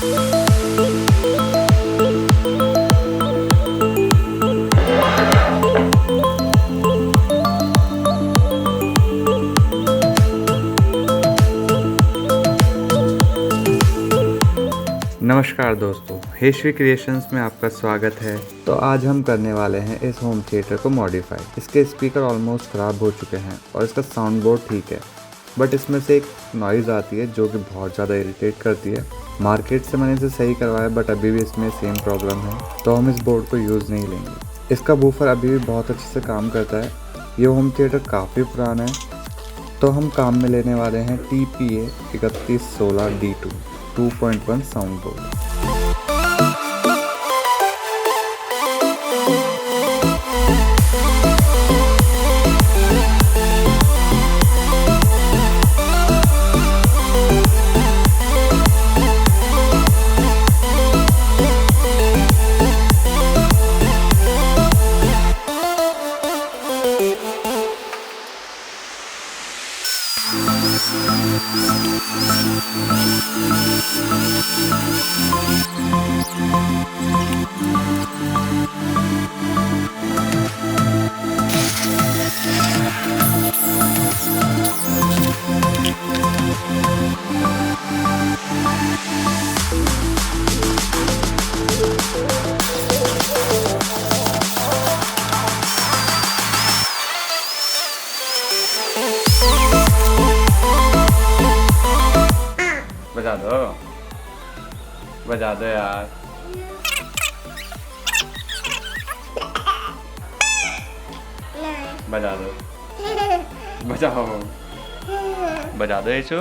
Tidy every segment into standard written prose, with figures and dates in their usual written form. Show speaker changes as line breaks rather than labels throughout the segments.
नमस्कार दोस्तों, हेशवी क्रिएशंस में आपका स्वागत है। तो आज हम करने वाले हैं इस होम थिएटर को मॉडिफाई। इसके स्पीकर ऑलमोस्ट ख़राब हो चुके हैं और इसका साउंड बोर्ड ठीक है, बट इसमें से एक नॉइज़ आती है जो कि बहुत ज़्यादा इरिटेट करती है। मार्केट से मैंने इसे सही करवाया, बट अभी भी इसमें सेम प्रॉब्लम है, तो हम इस बोर्ड को यूज़ नहीं लेंगे। इसका बूफर अभी भी बहुत अच्छे से काम करता है। ये होम थिएटर काफ़ी पुराना है, तो हम काम में लेने वाले हैं TPA3116D2 2.1 साउंड बोर्ड। बजा दो यार। बजा दो, बजाओ, बजा दो यीशु।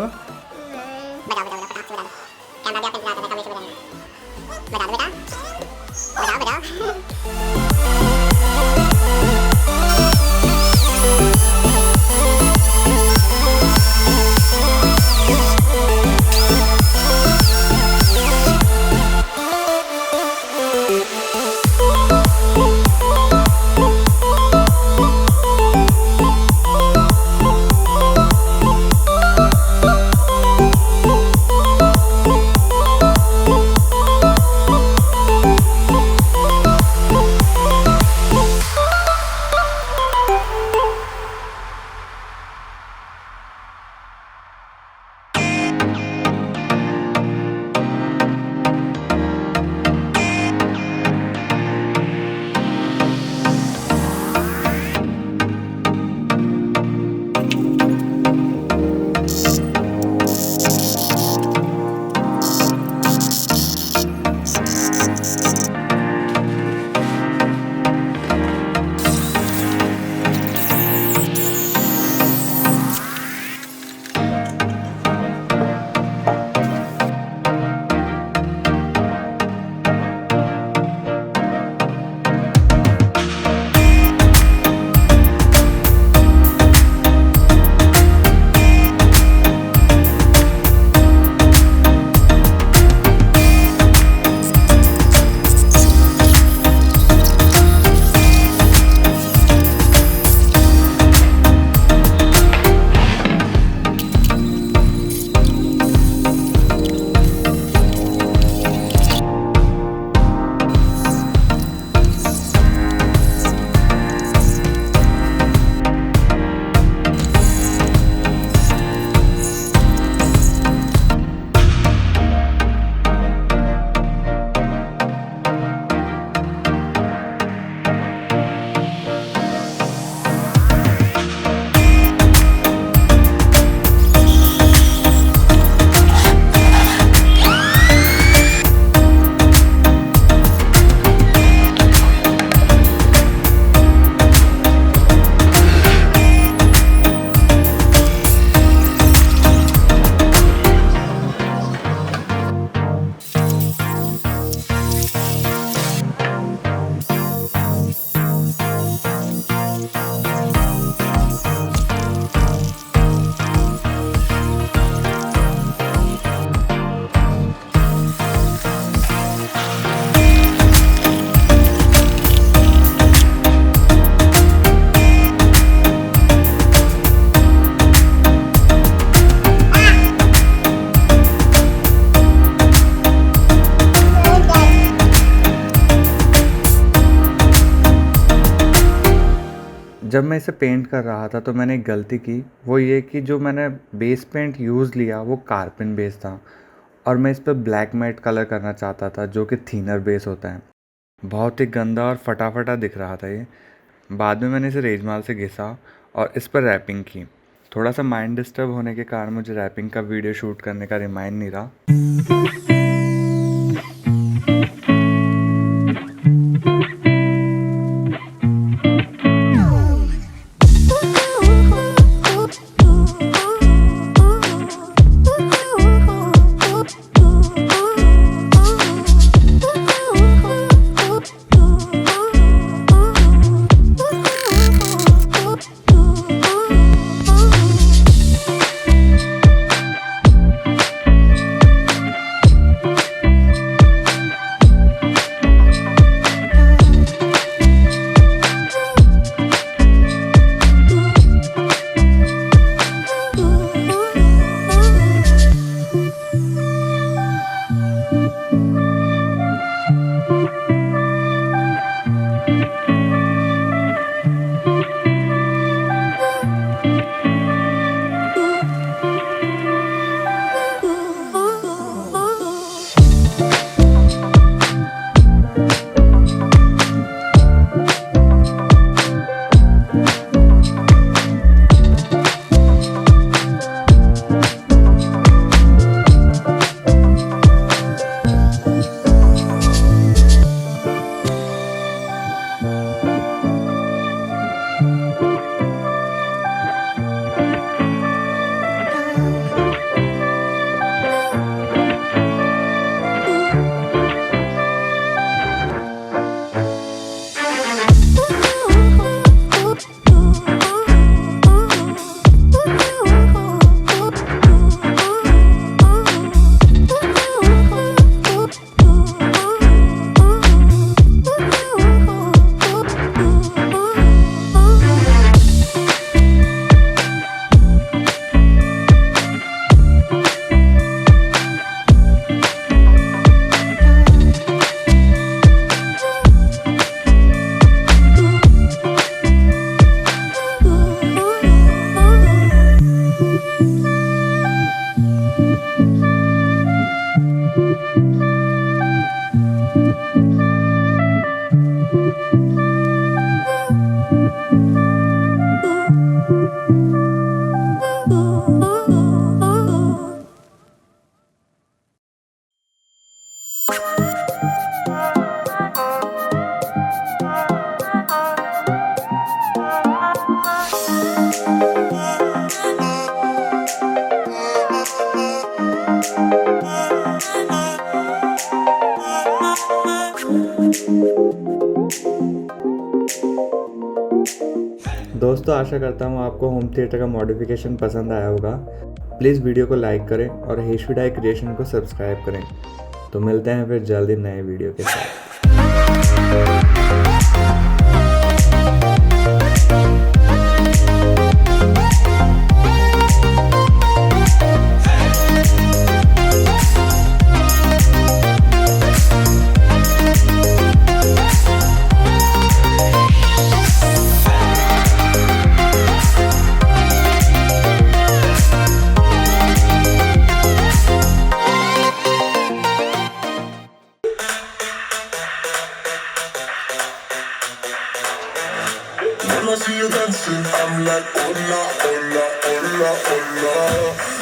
जब मैं इसे पेंट कर रहा था तो मैंने एक गलती की, वो ये कि जो मैंने बेस पेंट यूज़ लिया वो कार्बन बेस था और मैं इस पर ब्लैक मैट कलर करना चाहता था जो कि थिनर बेस होता है। बहुत ही गंदा और फटाफटा दिख रहा था ये। बाद में मैंने इसे रेजमाल से घिसा और इस पर रैपिंग की। थोड़ा सा माइंड डिस्टर्ब होने के कारण मुझे रैपिंग का वीडियो शूट करने का रिमाइंड नहीं रहा। दोस्तों आशा करता हूँ आपको होम थिएटर का मॉडिफिकेशन पसंद आया होगा। प्लीज़ वीडियो को लाइक करें और हेशविडाई क्रिएशन को सब्सक्राइब करें। तो मिलते हैं फिर जल्दी नए वीडियो के साथ।
When I see you dancing, I'm like, hola, hola, hola, hola.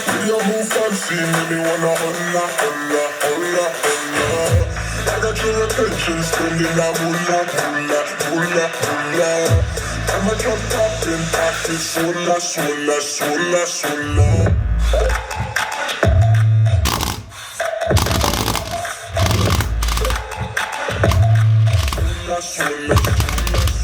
With your move fancy, make me wanna hola, hola, hola, hola. I got your attention, spending that moolah, moolah, moolah, moolah. I'm a drop top in pocket, sola, sola, sola, sola. Sola, sola, sola.